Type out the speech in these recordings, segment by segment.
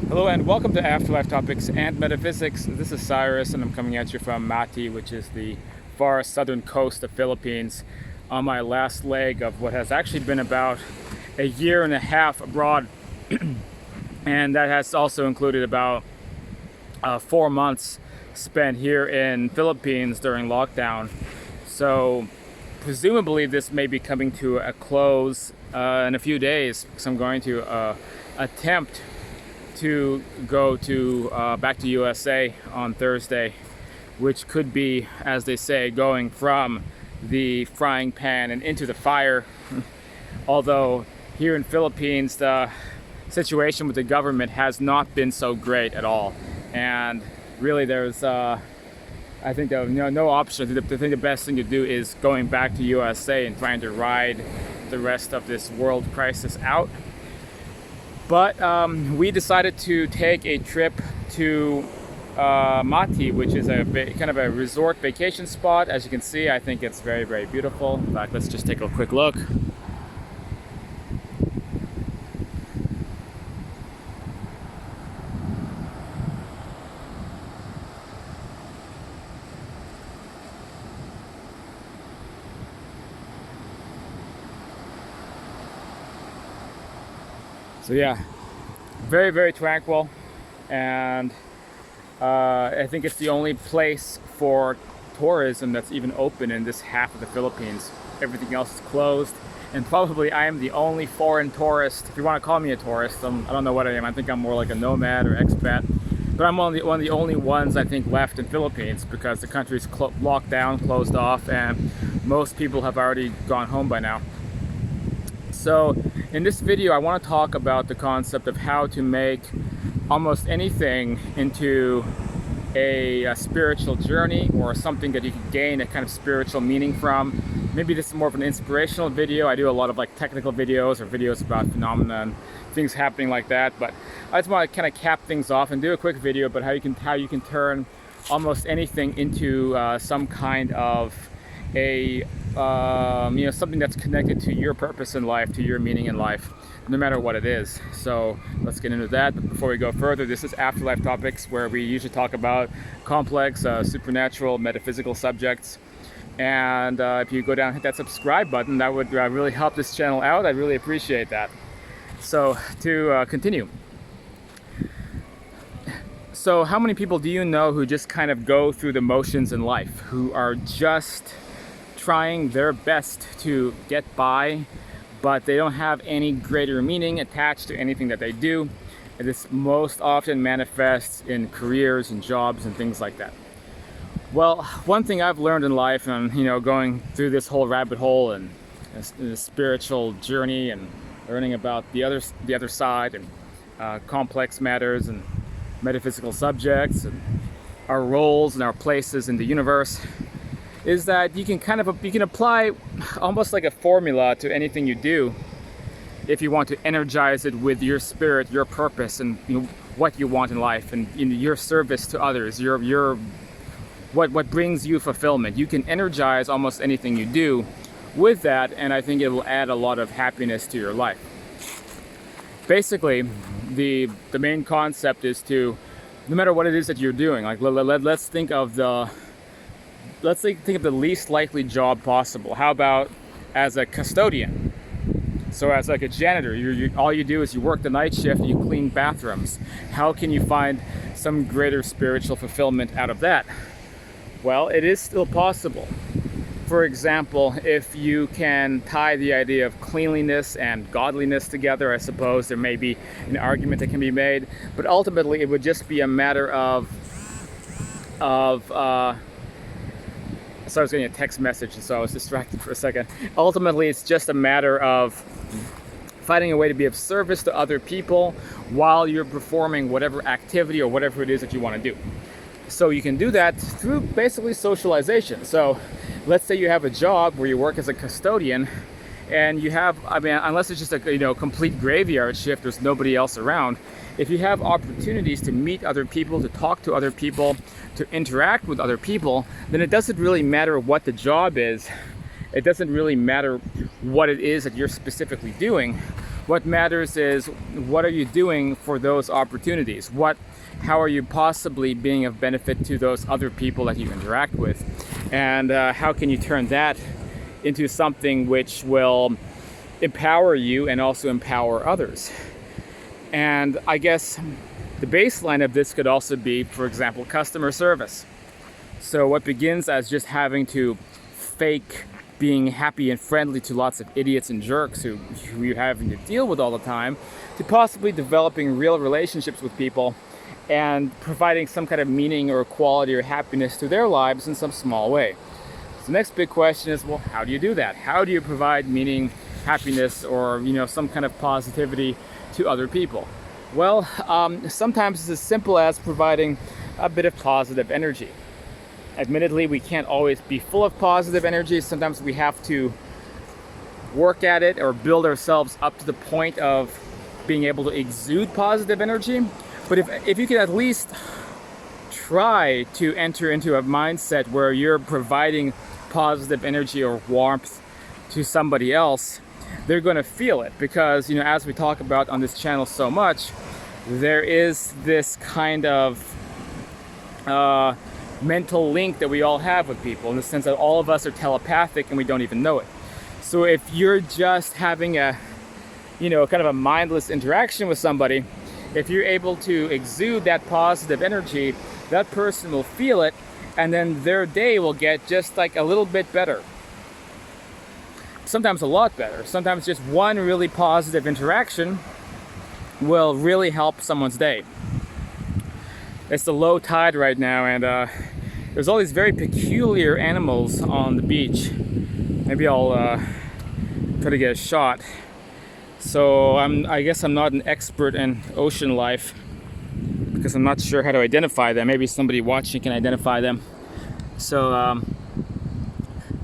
Hello and welcome to Afterlife Topics and Metaphysics. This is Cyrus and I'm coming at you from Mati, which is the far southern coast of Philippines, on my last leg of what has actually been about a year and a half abroad. And that has also included about 4 months spent here in Philippines during lockdown. So presumably this may be coming to a close in a few days, because I'm going to attempt to go to back to USA on Thursday, which could be, as they say, going from the frying pan and into the fire. Although here in Philippines, the situation with the government has not been so great at all, and really there's I think there no option. I think the best thing to do is going back to USA and trying to ride the rest of this world crisis out. But we decided to take a trip to Mati, which is a kind of a resort vacation spot. As you can see, I think it's very, very beautiful. In fact, let's just take a quick look. So yeah, very, very tranquil, and I think it's the only place for tourism that's even open in this half of the Philippines. Everything else is closed, and probably I am the only foreign tourist, if you want to call me a tourist. I don't know what I am. I think I'm more like a nomad or expat, but I'm one of the only ones I think left in Philippines, because the country's locked down, closed off, and most people have already gone home by now. So in this video, I want to talk about the concept of how to make almost anything into a spiritual journey, or something that you can gain a kind of spiritual meaning from. Maybe this is more of an inspirational video. I do a lot of like technical videos or videos about phenomena and things happening like that, but I just want to kind of cap things off and do a quick video about how you can turn almost anything into some kind of a something that's connected to your purpose in life, to your meaning in life, no matter what it is. So let's get into that. But before we go further, this is Afterlife Topics, where we usually talk about complex, supernatural, metaphysical subjects. And if you go down and hit that subscribe button, that would really help this channel out. I'd really appreciate that. So to continue. So how many people do you know who just kind of go through the motions in life, who are just trying their best to get by, but they don't have any greater meaning attached to anything that they do? And this most often manifests in careers and jobs and things like that. Well, one thing I've learned in life, and going through this whole rabbit hole and the spiritual journey and learning about the other side and complex matters and metaphysical subjects and our roles and our places in the universe, is that you can apply almost like a formula to anything you do if you want to energize it with your spirit, your purpose, and what you want in life, and your service to others, your what brings you fulfillment. You can energize almost anything you do with that, and I think it will add a lot of happiness to your life. Basically, the main concept is to, no matter what it is that you're doing, like let's think of the least likely job possible. How about as a custodian? So as like a janitor, all you do is you work the night shift and you clean bathrooms. How can you find some greater spiritual fulfillment out of that? Well, it is still possible. For example, if you can tie the idea of cleanliness and godliness together, I suppose there may be an argument that can be made, but ultimately it would just be a matter of so I was getting a text message, and so I was distracted for a second. Ultimately, it's just a matter of finding a way to be of service to other people while you're performing whatever activity or whatever it is that you want to do. So you can do that through basically socialization. So let's say you have a job where you work as a custodian, and you have, unless it's just a complete graveyard shift, there's nobody else around. If you have opportunities to meet other people, to talk to other people, to interact with other people, then it doesn't really matter what the job is. It doesn't really matter what it is that you're specifically doing. What matters is, what are you doing for those opportunities? How are you possibly being of benefit to those other people that you interact with? And how can you turn that into something which will empower you and also empower others? And I guess the baseline of this could also be, for example, customer service. So what begins as just having to fake being happy and friendly to lots of idiots and jerks who you're having to deal with all the time, to possibly developing real relationships with people and providing some kind of meaning or quality or happiness to their lives in some small way. So the next big question is, well, how do you do that? How do you provide meaning, happiness, or some kind of positivity to other people? Well, sometimes it's as simple as providing a bit of positive energy. Admittedly, we can't always be full of positive energy. Sometimes we have to work at it or build ourselves up to the point of being able to exude positive energy. But if you can at least try to enter into a mindset where you're providing positive energy or warmth to somebody else, they're going to feel it. Because, as we talk about on this channel so much, there is this kind of mental link that we all have with people, in the sense that all of us are telepathic and we don't even know it. So if you're just having a kind of a mindless interaction with somebody, if you're able to exude that positive energy, that person will feel it, and then their day will get just like a little bit better. Sometimes a lot better. Sometimes just one really positive interaction will really help someone's day. It's the low tide right now, and there's all these very peculiar animals on the beach. Maybe I'll try to get a shot. So I guess I'm not an expert in ocean life, because I'm not sure how to identify them. Maybe somebody watching can identify them. So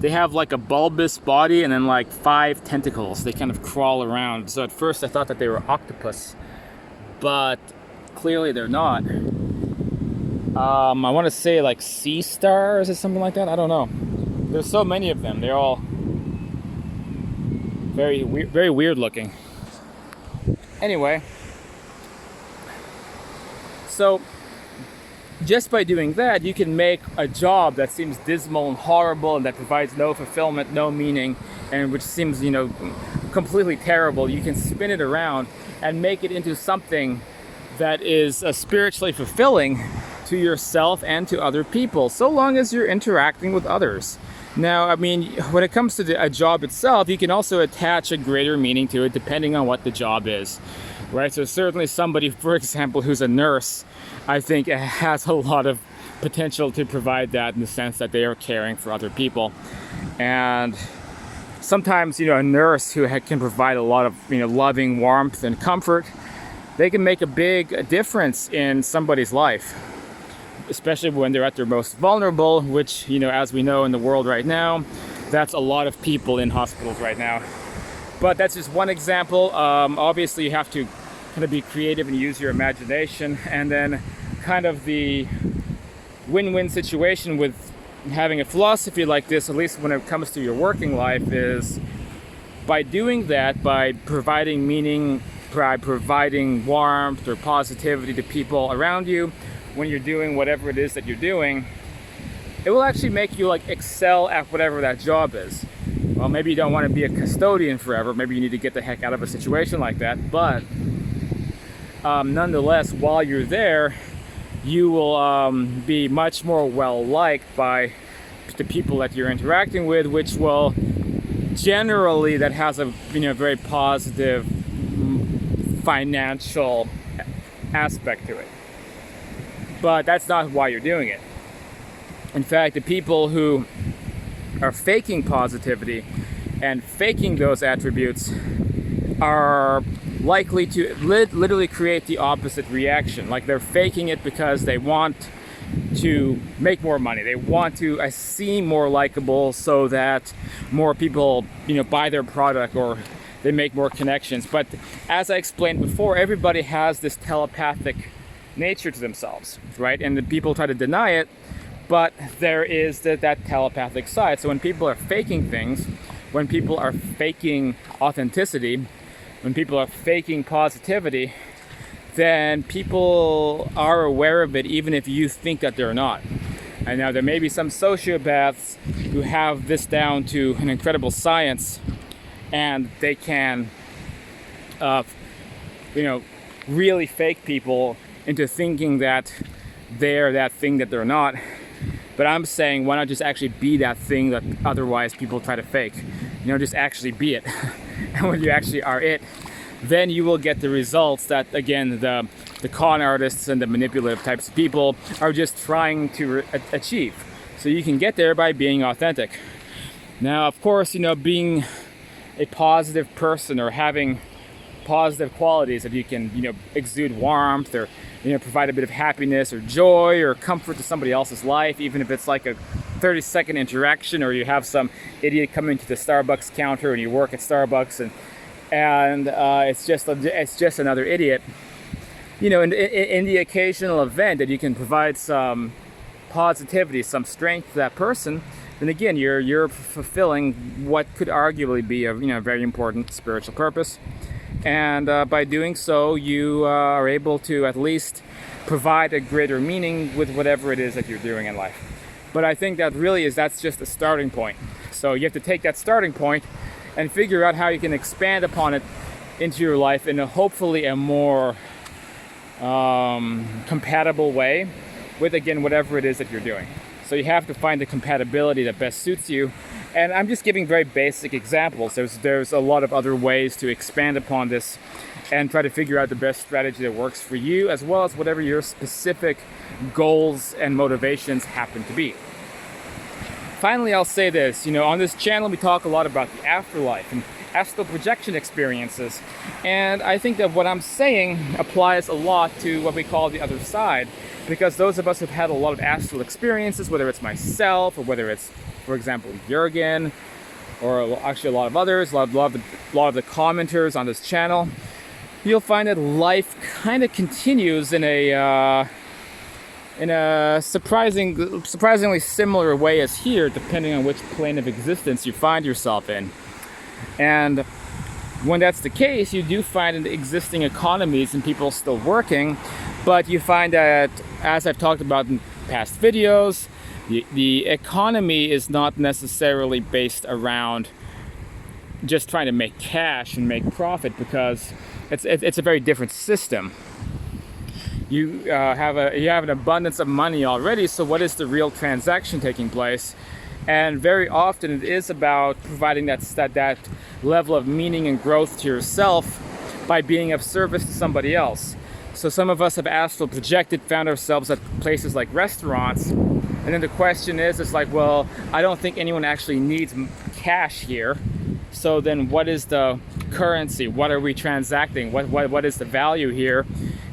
they have like a bulbous body and then like 5 tentacles. They kind of crawl around. So at first I thought that they were octopus, but clearly they're not. I want to say like sea stars or something like that. I don't know. There's so many of them. They're all very weird looking. Anyway, so just by doing that, you can make a job that seems dismal and horrible and that provides no fulfillment, no meaning, and which seems, completely terrible. You can spin it around and make it into something that is spiritually fulfilling to yourself and to other people, so long as you're interacting with others. Now, I mean, when it comes to a job itself, you can also attach a greater meaning to it depending on what the job is, right? So certainly somebody, for example, who's a nurse, I think has a lot of potential to provide that, in the sense that they are caring for other people. And sometimes, a nurse who can provide a lot of, loving warmth and comfort, they can make a big difference in somebody's life, especially when they're at their most vulnerable, which, as we know in the world right now, that's a lot of people in hospitals right now. But that's just one example. Obviously, you have to kind of be creative and use your imagination. And then kind of the win-win situation with having a philosophy like this, at least when it comes to your working life, is by doing that, by providing meaning, by providing warmth or positivity to people around you, when you're doing whatever it is that you're doing, it will actually make you excel at whatever that job is. Well, maybe you don't want to be a custodian forever. Maybe you need to get the heck out of a situation like that. But nonetheless, while you're there, you will be much more well-liked by the people that you're interacting with, which will generally, that has a very positive financial aspect to it. But that's not why you're doing it. In fact, the people who are faking positivity and faking those attributes are likely to literally create the opposite reaction. Like, they're faking it because they want to make more money. They want to seem more likable so that more people, buy their product, or they make more connections. But as I explained before, everybody has this telepathic nature to themselves, right? And the people try to deny it, but there is that telepathic side. So when people are faking things, when people are faking authenticity, when people are faking positivity, then people are aware of it even if you think that they're not. And now there may be some sociopaths who have this down to an incredible science, and they can, really fake people into thinking that they're that thing that they're not. But I'm saying, why not just actually be that thing that otherwise people try to fake? Just actually be it. And when you actually are it, then you will get the results that, again, the con artists and the manipulative types of people are just trying to achieve. So you can get there by being authentic. Now, of course, being a positive person or having positive qualities that you can, exude warmth or, provide a bit of happiness or joy or comfort to somebody else's life, even if it's like a 30-second interaction, or you have some idiot come into the Starbucks counter and you work at Starbucks and it's just another idiot. In the occasional event that you can provide some positivity, some strength to that person, then again you're fulfilling what could arguably be a very important spiritual purpose. And by doing so, you are able to at least provide a greater meaning with whatever it is that you're doing in life. But I think that's just a starting point. So you have to take that starting point and figure out how you can expand upon it into your life in hopefully a more compatible way with, again, whatever it is that you're doing. So you have to find the compatibility that best suits you. And I'm just giving very basic examples. There's a lot of other ways to expand upon this and try to figure out the best strategy that works for you, as well as whatever your specific goals and motivations happen to be. Finally, I'll say this, on this channel we talk a lot about the afterlife and astral projection experiences. And I think that what I'm saying applies a lot to what we call the other side, because those of us who've had a lot of astral experiences, whether it's myself or whether it's, for example, Jürgen, or actually a lot of others, a lot of the commenters on this channel, you'll find that life kind of continues in a surprisingly similar way as here, depending on which plane of existence you find yourself in. And when that's the case, you do find existing economies and people still working, but you find that, as I've talked about in past videos, the economy is not necessarily based around just trying to make cash and make profit, because it's a very different system. You have an abundance of money already, so what is the real transaction taking place? And very often it is about providing that level of meaning and growth to yourself by being of service to somebody else. So some of us have astral projected, found ourselves at places like restaurants, and then the question is like, well, I don't think anyone actually needs cash here. So then what is the currency? What are we transacting? What is the value here?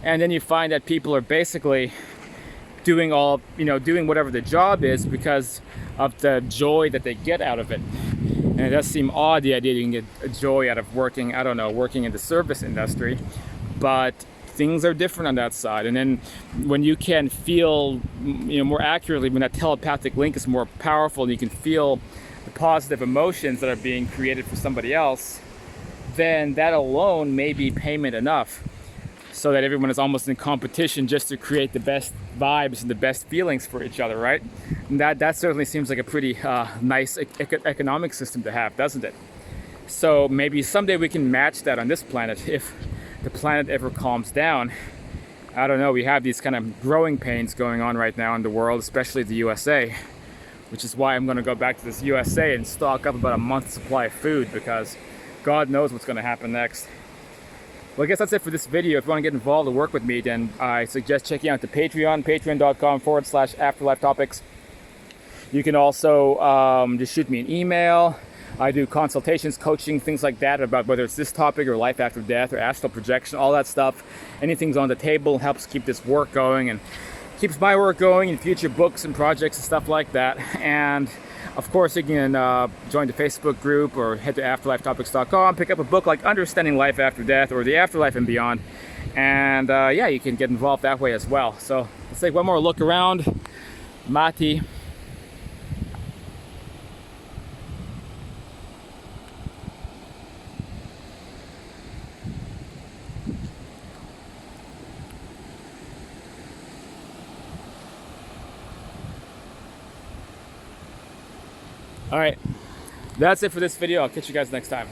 And then you find that people are basically doing whatever the job is because of the joy that they get out of it. And it does seem odd, the idea you can get a joy out of working in the service industry, but things are different on that side. And then when you can feel, more accurately, when that telepathic link is more powerful and you can feel the positive emotions that are being created for somebody else, then that alone may be payment enough, so that everyone is almost in competition just to create the best vibes and the best feelings for each other, right? And that certainly seems like a pretty nice economic system to have, doesn't it? So maybe someday we can match that on this planet if the planet ever calms down. I don't know, we have these kind of growing pains going on right now in the world, especially the USA, which is why I'm going to go back to this USA and stock up about a month's supply of food, because God knows what's going to happen next. Well, I guess that's it for this video. If you want to get involved or work with me, then I suggest checking out the Patreon, patreon.com/afterlife topics. You can also just shoot me an email. I do consultations, coaching, things like that, about whether it's this topic or life after death or astral projection, all that stuff. Anything's on the table helps keep this work going and keeps my work going in future books and projects and stuff like that. And of course, you can join the Facebook group or head to afterlifetopics.com, pick up a book like Understanding Life After Death or The Afterlife and Beyond. And yeah, you can get involved that way as well. So let's take one more look around. Mati. All right, that's it for this video. I'll catch you guys next time.